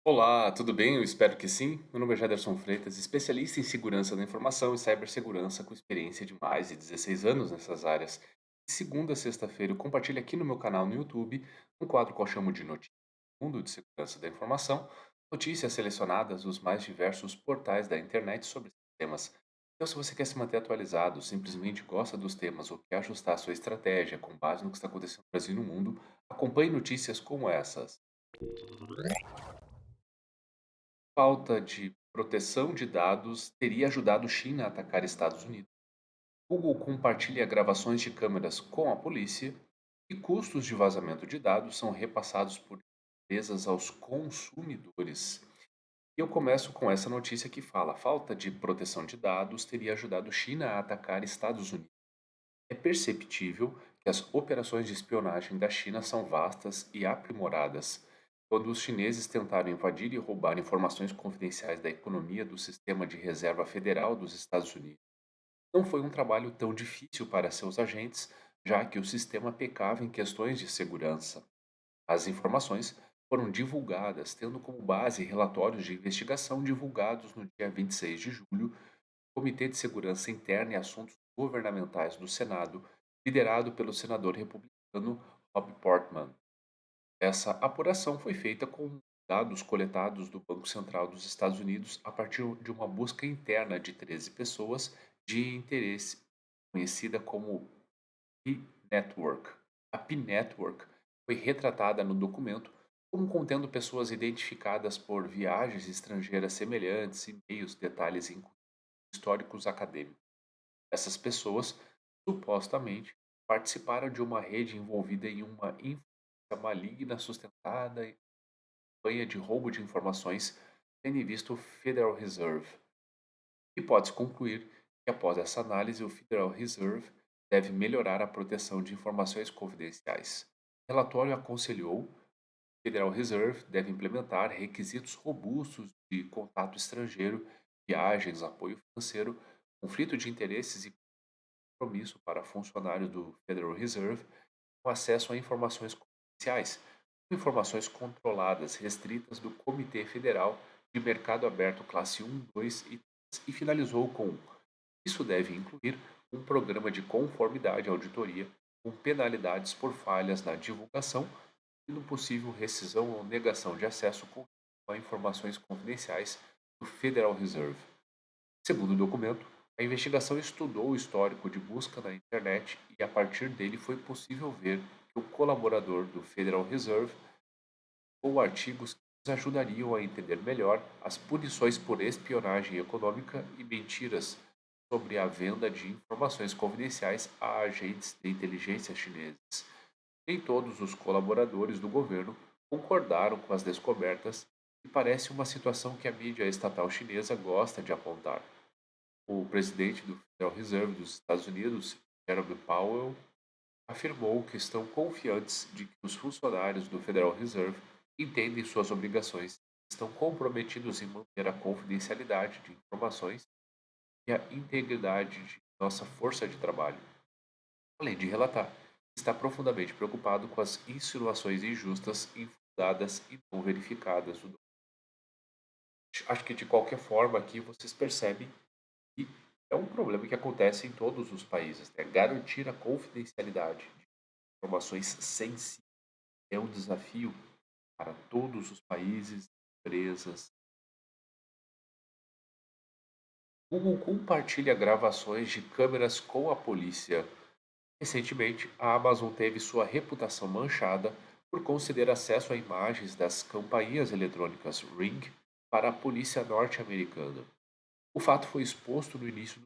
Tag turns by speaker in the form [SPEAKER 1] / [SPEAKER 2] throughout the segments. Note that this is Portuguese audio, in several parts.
[SPEAKER 1] Olá, tudo bem? Eu espero que sim. Meu nome é Jaderson Freitas, especialista em segurança da informação e cibersegurança com experiência de mais de 16 anos nessas áreas. De segunda a sexta-feira eu compartilho aqui no meu canal no YouTube um quadro que eu chamo de Notícias do Mundo de Segurança da Informação, notícias selecionadas dos mais diversos portais da internet sobre esses temas. Então, se você quer se manter atualizado, simplesmente gosta dos temas ou quer ajustar a sua estratégia com base no que está acontecendo no Brasil e no mundo, acompanhe notícias como essas. Falta de proteção de dados teria ajudado China a atacar Estados Unidos. Google compartilha gravações de câmeras com a polícia e custos de vazamento de dados são repassados por empresas aos consumidores. E eu começo com essa notícia que fala: falta de proteção de dados teria ajudado China a atacar Estados Unidos. É perceptível que as operações de espionagem da China são vastas e aprimoradas. Quando os chineses tentaram invadir e roubar informações confidenciais da economia do Sistema de Reserva Federal dos Estados Unidos, não foi um trabalho tão difícil para seus agentes, já que o sistema pecava em questões de segurança. As informações foram divulgadas, tendo como base relatórios de investigação divulgados no dia 26 de julho Comitê de Segurança Interna e Assuntos Governamentais do Senado, liderado pelo senador republicano Rob Portman. Essa apuração foi feita com dados coletados do Banco Central dos Estados Unidos a partir de uma busca interna de 13 pessoas de interesse, conhecida como P-Network. A P-Network foi retratada no documento como contendo pessoas identificadas por viagens estrangeiras semelhantes, e-mails, detalhes e históricos acadêmicos. Essas pessoas, supostamente, participaram de uma rede envolvida em uma influência maligna sustentada em campanha de roubo de informações, tendo em vista o Federal Reserve. E pode-se concluir que, após essa análise, o Federal Reserve deve melhorar a proteção de informações confidenciais. O relatório aconselhou que o Federal Reserve deve implementar requisitos robustos de contato estrangeiro, viagens, apoio financeiro, conflito de interesses e compromisso para funcionários do Federal Reserve com acesso a informações confidenciais, informações controladas restritas do Comitê Federal de Mercado Aberto Classe 1, 2 e 3 e finalizou com: isso deve incluir um programa de conformidade e auditoria com penalidades por falhas na divulgação e no possível rescisão ou negação de acesso a informações confidenciais do Federal Reserve. Segundo o documento, a investigação estudou o histórico de busca na internet e, a partir dele, foi possível ver que o colaborador do Federal Reserve ou artigos que nos ajudariam a entender melhor as punições por espionagem econômica e mentiras sobre a venda de informações confidenciais a agentes de inteligência chineses. Nem todos os colaboradores do governo concordaram com as descobertas e parece uma situação que a mídia estatal chinesa gosta de apontar. O presidente do Federal Reserve dos Estados Unidos, Jerome Powell, afirmou que estão confiantes de que os funcionários do Federal Reserve entendem suas obrigações e estão comprometidos em manter a confidencialidade de informações e a integridade de nossa força de trabalho. Além de relatar, está profundamente preocupado com as insinuações injustas, infundadas e não verificadas. Acho que de qualquer forma aqui vocês percebem e é um problema que acontece em todos os países, né? Garantir a confidencialidade de informações sensíveis é um desafio para todos os países, empresas. Google compartilha gravações de câmeras com a polícia. Recentemente, a Amazon teve sua reputação manchada por conceder acesso a imagens das campainhas eletrônicas Ring para a polícia norte-americana. O fato foi exposto no início.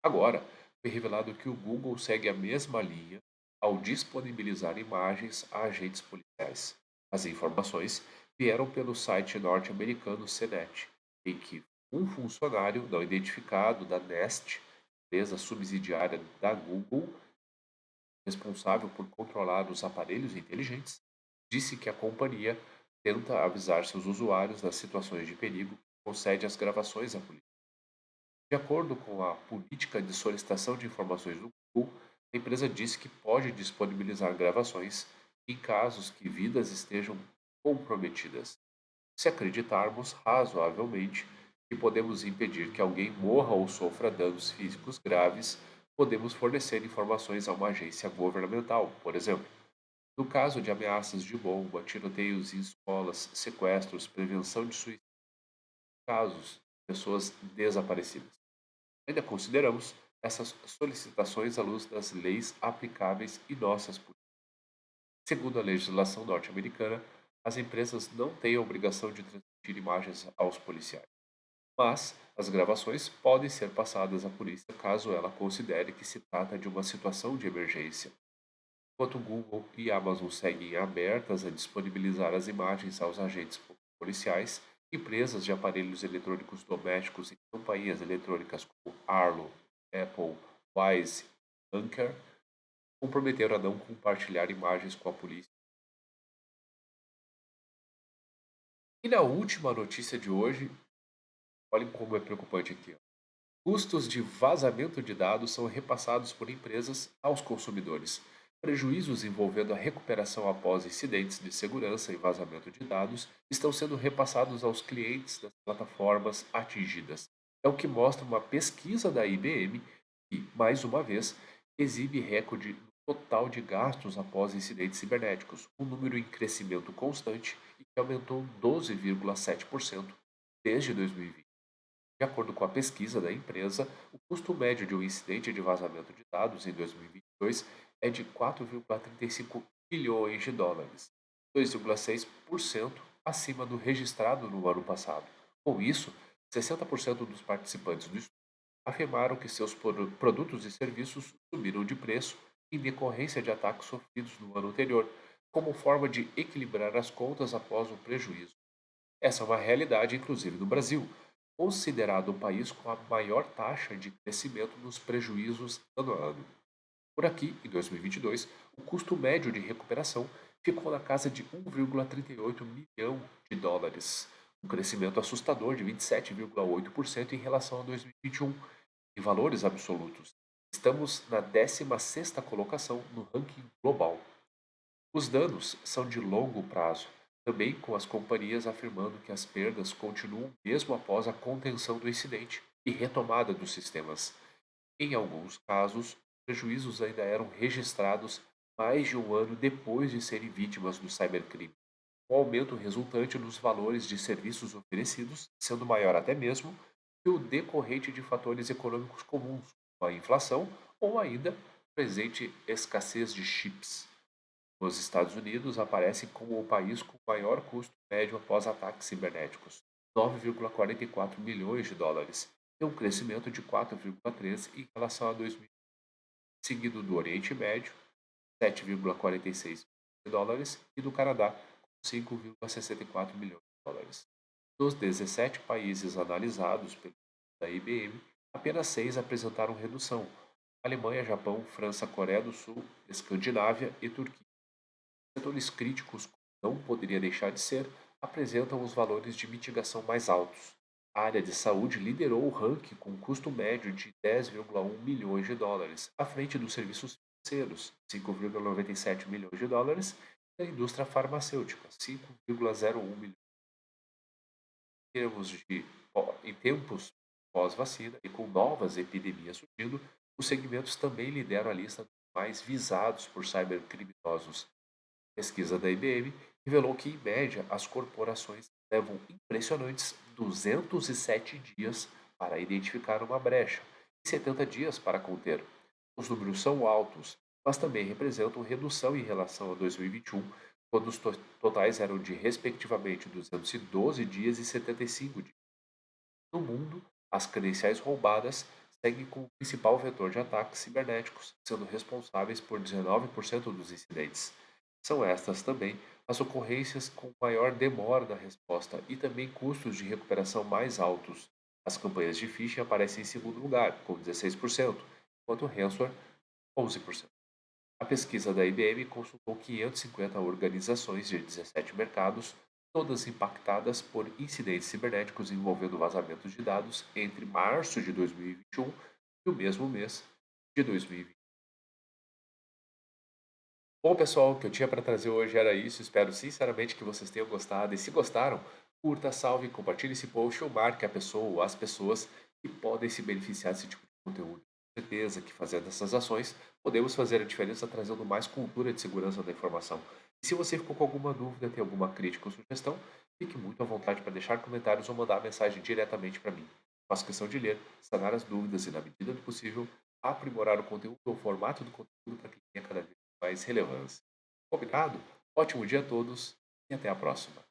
[SPEAKER 1] Agora, foi revelado que o Google segue a mesma linha ao disponibilizar imagens a agentes policiais. As informações vieram pelo site norte-americano CNET, em que um funcionário não identificado da Nest, empresa subsidiária da Google, responsável por controlar os aparelhos inteligentes, disse que a companhia tenta avisar seus usuários das situações de perigo e concede as gravações à polícia. De acordo com a política de solicitação de informações do Google, a empresa disse que pode disponibilizar gravações em casos que vidas estejam comprometidas. Se acreditarmos razoavelmente que podemos impedir que alguém morra ou sofra danos físicos graves, podemos fornecer informações a uma agência governamental, por exemplo. No caso de ameaças de bomba, tiroteios em escolas, sequestros, prevenção de suicídio, casos de pessoas desaparecidas. Ainda consideramos essas solicitações à luz das leis aplicáveis e nossas políticas. Segundo a legislação norte-americana, as empresas não têm a obrigação de transmitir imagens aos policiais, mas as gravações podem ser passadas à polícia caso ela considere que se trata de uma situação de emergência. Enquanto Google e Amazon seguem abertas a disponibilizar as imagens aos agentes policiais, empresas de aparelhos eletrônicos domésticos e companhias eletrônicas como Arlo, Apple, Wise e Anker comprometeram a não compartilhar imagens com a polícia. E na última notícia de hoje, olhem como é preocupante aqui. Custos de vazamento de dados são repassados por empresas aos consumidores. Prejuízos envolvendo a recuperação após incidentes de segurança e vazamento de dados estão sendo repassados aos clientes das plataformas atingidas. É o que mostra uma pesquisa da IBM que, mais uma vez, exibe recorde no total de gastos após incidentes cibernéticos, um número em crescimento constante e que aumentou 12,7% desde 2020. De acordo com a pesquisa da empresa, o custo médio de um incidente de vazamento de dados em 2022 é de 4,35 bilhões de dólares, 2,6% acima do registrado no ano passado. Com isso, 60% dos participantes do estudo afirmaram que seus produtos e serviços subiram de preço em decorrência de ataques sofridos no ano anterior, como forma de equilibrar as contas após o prejuízo. Essa é uma realidade, inclusive, no Brasil, considerado o país com a maior taxa de crescimento nos prejuízos ano a ano. Por aqui, em 2022, o custo médio de recuperação ficou na casa de 1,38 milhão de dólares, um crescimento assustador de 27,8% em relação a 2021. Em valores absolutos, estamos na 16ª colocação no ranking global. Os danos são de longo prazo, também com as companhias afirmando que as perdas continuam mesmo após a contenção do incidente e retomada dos sistemas. Em alguns casos, prejuízos ainda eram registrados mais de um ano depois de serem vítimas do cybercrime, com o aumento resultante nos valores de serviços oferecidos sendo maior até mesmo que o decorrente de fatores econômicos comuns, como a inflação ou ainda presente escassez de chips. Os Estados Unidos aparecem como o país com maior custo médio após ataques cibernéticos, 9,44 milhões de dólares, e um crescimento de 4,3 em relação a 2000, seguido do Oriente Médio, 7,46 milhões de dólares, e do Canadá, com 5,64 milhões de dólares. Dos 17 países analisados pela IBM, apenas 6 apresentaram redução: Alemanha, Japão, França, Coreia do Sul, Escandinávia e Turquia. Setores críticos, como não poderia deixar de ser, apresentam os valores de mitigação mais altos. A área de saúde liderou o ranking com um custo médio de 10,1 milhões de dólares, à frente dos serviços financeiros, 5,97 milhões de dólares, e da indústria farmacêutica, 5,01 milhões. Em tempos pós-vacina e com novas epidemias surgindo, os segmentos também lideram a lista dos mais visados por cybercriminosos. Pesquisa da IBM revelou que, em média, as corporações levam impressionantes 207 dias para identificar uma brecha e 70 dias para conter. Os números são altos, mas também representam redução em relação a 2021, quando os totais eram de, respectivamente, 212 dias e 75 dias. No mundo, as credenciais roubadas seguem como o principal vetor de ataques cibernéticos, sendo responsáveis por 19% dos incidentes. São estas também as ocorrências com maior demora na resposta e também custos de recuperação mais altos. As campanhas de phishing aparecem em segundo lugar, com 16%, enquanto o ransomware, 11%. A pesquisa da IBM consultou 550 organizações de 17 mercados, todas impactadas por incidentes cibernéticos envolvendo vazamentos de dados entre março de 2021 e o mesmo mês de 2020. Bom, pessoal, o que eu tinha para trazer hoje era isso. Espero sinceramente que vocês tenham gostado. E se gostaram, Curta, salve, compartilhe esse post ou marque a pessoa ou as pessoas que podem se beneficiar desse tipo de conteúdo. Com certeza que fazendo essas ações, podemos fazer a diferença trazendo mais cultura de segurança da informação. E se você ficou com alguma dúvida, tem alguma crítica ou sugestão, fique muito à vontade para deixar comentários ou mandar mensagem diretamente para mim. Faço questão de ler, sanar as dúvidas e, na medida do possível, aprimorar o conteúdo ou o formato do conteúdo para que tenha cada vez mais relevância. Combinado? Ótimo dia a todos e até a próxima.